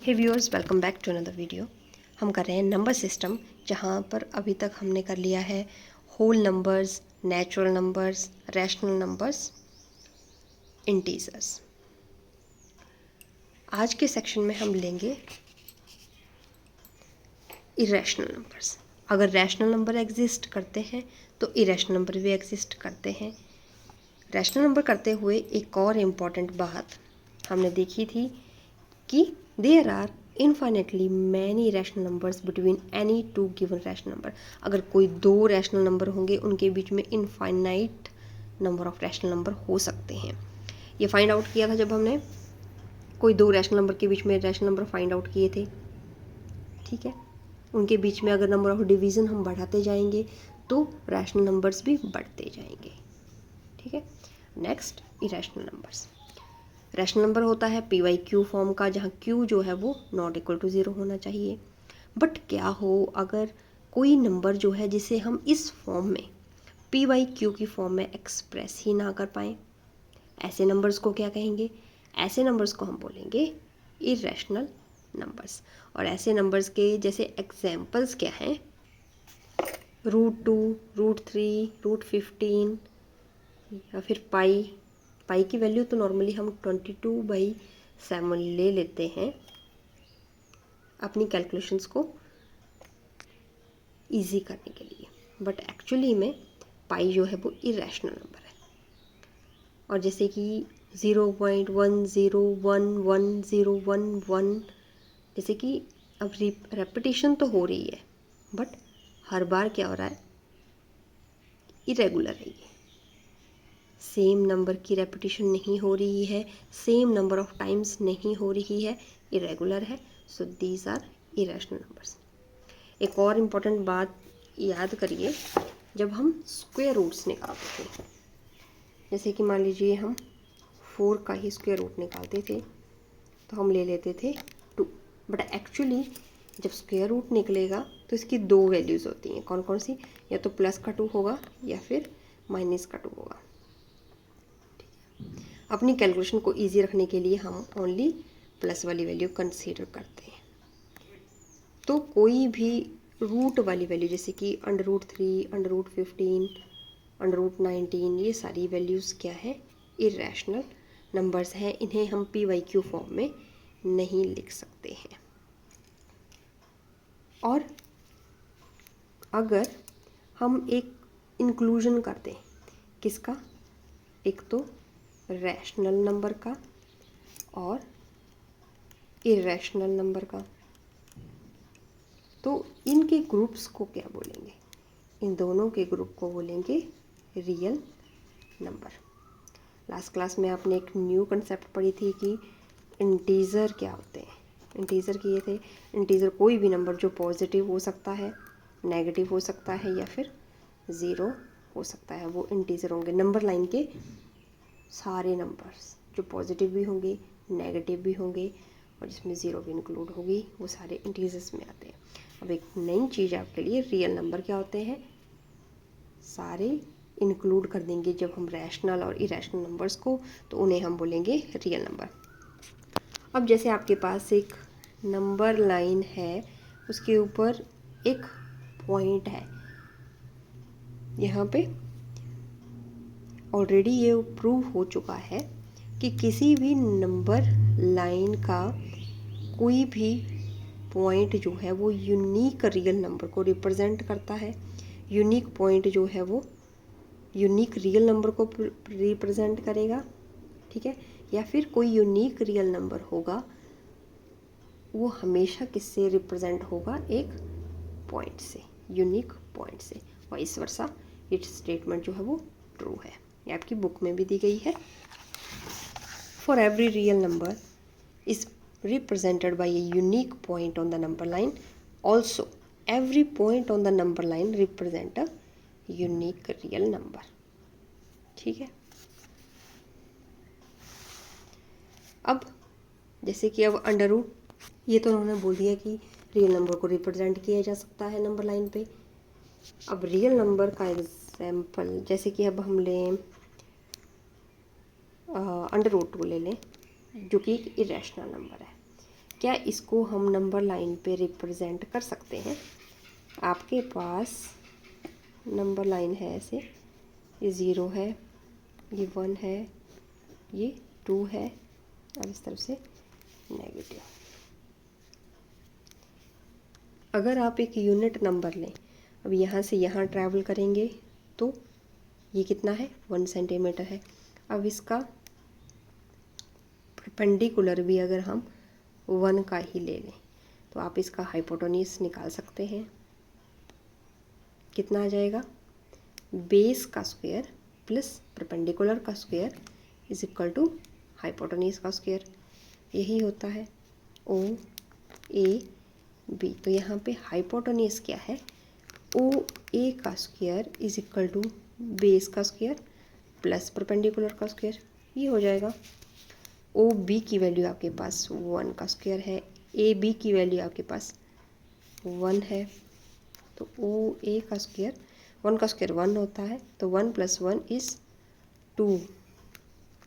Hey viewers, welcome back to another video. हम कर रहे हैं नंबर सिस्टम, जहाँ पर अभी तक हमने कर लिया है whole numbers, natural numbers, rational numbers, integers. आज के सेक्शन में हम लेंगे इरेशनल नंबर्स। अगर रैशनल नंबर एग्जिस्ट करते हैं तो इरेशनल नंबर भी एग्जिस्ट करते हैं। रैशनल नंबर करते हुए एक और इम्पॉर्टेंट बात हमने देखी थी कि there are infinitely many rational numbers between any two given rational number. अगर कोई दो रैशनल नंबर होंगे उनके बीच में infinite number of rational number हो सकते हैं। ये फाइंड आउट किया था जब हमने कोई दो रैशनल नंबर के बीच में रैशनल नंबर फाइंड आउट किए थे। ठीक है, उनके बीच में अगर नंबर ऑफ डिवीज़न हम बढ़ाते जाएंगे तो रैशनल नंबर्स भी बढ़ते जाएंगे। ठीक है, next irrational numbers. Rational number होता है पी वाई क्यू फॉर्म का, जहाँ क्यू जो है वो नॉट इक्वल टू ज़ीरो होना चाहिए। बट क्या हो अगर कोई नंबर जो है जिसे हम इस फॉर्म में पी वाई क्यू की फॉर्म में एक्सप्रेस ही ना कर पाएँ, ऐसे नंबर्स को क्या कहेंगे? ऐसे नंबर्स को हम बोलेंगे इरेशनल नंबर्स। और ऐसे नंबर्स के जैसे एग्जाम्पल्स क्या हैं? √2, √3, √15 या फिर पाई की वैल्यू तो नॉर्मली हम 22/7 ले लेते हैं अपनी कैलकुलेशंस को इजी करने के लिए, बट एक्चुअली में पाई जो है वो इरेशनल नंबर है। और जैसे कि 0.10110111, जैसे कि अब रेपिटेशन तो हो रही है बट हर बार क्या हो रहा है? इरेगुलर है ये, सेम नंबर की रेपिटेशन नहीं हो रही है, सेम नंबर ऑफ टाइम्स नहीं हो रही है, इरेगुलर है। So these are irrational numbers. एक और इम्पॉर्टेंट बात याद करिए, जब हम स्क्वायर रूट्स निकालते थे, जैसे कि मान लीजिए हम 4 का ही स्क्वायर रूट निकालते थे तो हम ले लेते थे 2, बट एक्चुअली जब स्क्वायर रूट निकलेगा तो इसकी दो वैल्यूज़ होती हैं। कौन कौन सी? या तो प्लस का 2 होगा या फिर माइनस का 2 होगा। अपनी कैलकुलेशन को इजी रखने के लिए हम ओनली प्लस वाली वैल्यू कंसीडर करते हैं। तो कोई भी रूट वाली वैल्यू जैसे कि √3, √15, √19, ये सारी वैल्यूज़ क्या है? इरेशनल नंबर्स हैं। इन्हें हम पी वाई क्यू फॉर्म में नहीं लिख सकते हैं। और अगर हम एक इंक्लूजन कर दें, किसका? एक तो रैशनल नंबर का और इरेशनल नंबर का, तो इनके ग्रुप्स को क्या बोलेंगे? इन दोनों के ग्रुप को बोलेंगे रियल नंबर। लास्ट क्लास में आपने एक न्यू कंसेप्ट पढ़ी थी कि इंटीजर क्या होते हैं। इंटीजर किए थे, इंटीजर कोई भी नंबर जो पॉजिटिव हो सकता है, नेगेटिव हो सकता है या फिर ज़ीरो हो सकता है, वो इंटीजर होंगे। नंबर लाइन के सारे नंबर्स जो पॉजिटिव भी होंगे, नेगेटिव भी होंगे और जिसमें ज़ीरो भी इंक्लूड होगी, वो सारे इंटीजर्स में आते हैं। अब एक नई चीज़ आपके लिए, रियल नंबर क्या होते हैं? सारे इंक्लूड कर देंगे जब हम रैशनल और इरेशनल नंबर्स को, तो उन्हें हम बोलेंगे रियल नंबर। अब जैसे आपके पास एक नंबर लाइन है, उसके ऊपर एक पॉइंट है, यहाँ पे ऑलरेडी ये प्रूव हो चुका है कि किसी भी नंबर लाइन का कोई भी पॉइंट जो है वो यूनिक रियल नंबर को रिप्रेजेंट करता है। यूनिक पॉइंट जो है वो यूनिक रियल नंबर को रिप्रेजेंट करेगा। ठीक है, या फिर कोई यूनिक रियल नंबर होगा, वो हमेशा किससे रिप्रेजेंट होगा? एक पॉइंट से, यूनिक पॉइंट से। वाइस वर्सा ये स्टेटमेंट जो है वो ट्रू है, ये आपकी बुक में भी दी गई है। For every real number is represented by a unique point on the number line. Also, every point on the number line represent a unique real number. ठीक है, अब जैसे कि अब अंडर रूट, ये तो उन्होंने बोल दिया कि रियल नंबर को रिप्रेजेंट किया जा सकता है नंबर लाइन पे। अब रियल नंबर का एग्जाम्पल, जैसे कि अब हम लें √2 ले लें, जो कि एक इरेशनल नंबर है। क्या इसको हम नंबर लाइन पे रिप्रेजेंट कर सकते हैं? आपके पास नंबर लाइन है ऐसे, ये 0 है, ये 1 है, ये 2 है और इस तरफ से नेगेटिव। अगर आप एक यूनिट नंबर लें, अब यहाँ से यहाँ ट्रैवल करेंगे तो ये कितना है, 1 सेंटीमीटर है। अब इसका परपेंडिकुलर भी अगर हम 1 का ही ले लें तो आप इसका हाइपोटेन्यूज निकाल सकते हैं। कितना आ जाएगा, बेस का स्क्वायर प्लस परपेंडिकुलर का square is equal to hypotenuse का स्क्वायर। यही होता है ओ ए बी। तो यहाँ पे हाइपोटेन्यूज क्या है, ओ ए का square is equal to base का स्क्वायर प्लस परपेंडिकुलर का स्क्वायर। ये हो जाएगा। ओ बी की वैल्यू आपके पास 1 का स्क्वायर है, ए बी की वैल्यू आपके पास 1 है, तो ओ ए का स्क्वायर, 1 का स्क्वायर 1 होता है, तो 1 + 1 इज़ 2।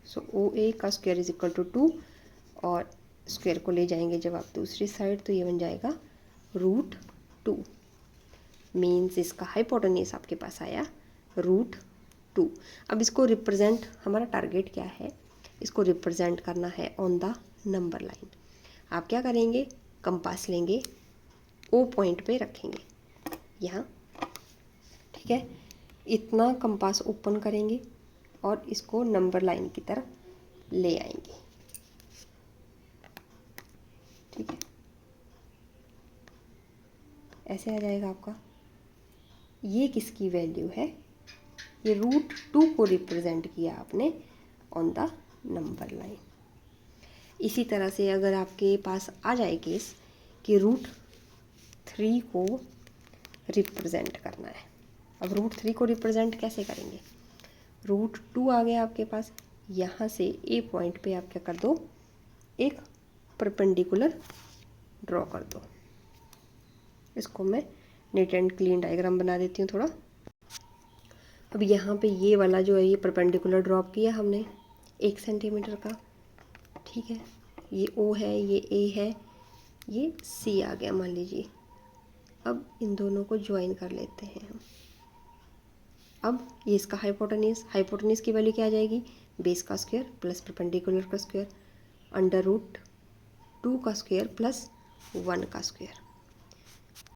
सो ओ ए का स्क्वायर इज इक्वल टू 2 और स्क्वायर को ले जाएंगे जब आप दूसरी साइड तो ये बन जाएगा √2। मीन्स इसका हाइपोटेन्यूज आपके पास आया √2। अब इसको रिप्रेजेंट, हमारा टारगेट क्या है, इसको रिप्रेजेंट करना है ऑन द नंबर लाइन। आप क्या करेंगे, कंपास लेंगे, ओ पॉइंट पे रखेंगे यहाँ, ठीक है। इतना कंपास ओपन करेंगे और इसको नंबर लाइन की तरफ ले आएंगे, ठीक है। ऐसे आ जाएगा आपका। ये किसकी वैल्यू है, ये √2 को रिप्रेजेंट किया आपने ऑन द नंबर लाइन। इसी तरह से अगर आपके पास आ जाए केस कि √3 को रिप्रेजेंट करना है, अब √3 को रिप्रेजेंट कैसे करेंगे, √2 आ गया आपके पास, यहाँ से ए पॉइंट पे आप क्या कर दो, एक परपेंडिकुलर ड्रॉ कर दो। इसको मैं नीट एंड क्लीन डायग्राम बना देती हूँ थोड़ा। अब यहाँ पे ये वाला जो है, ये परपेंडिकुलर ड्रॉप किया हमने 1 सेंटीमीटर का, ठीक है। ये ओ है, ये ए है, ये सी आ गया मान लीजिए। अब इन दोनों को ज्वाइन कर लेते हैं हम। अब ये इसका हाइपोटेन्यूज की वैल्यू क्या आ जाएगी, बेस का स्क्वायर प्लस परपेंडिकुलर का स्क्वायर √2 का स्क्वायर प्लस 1 का स्क्वायर।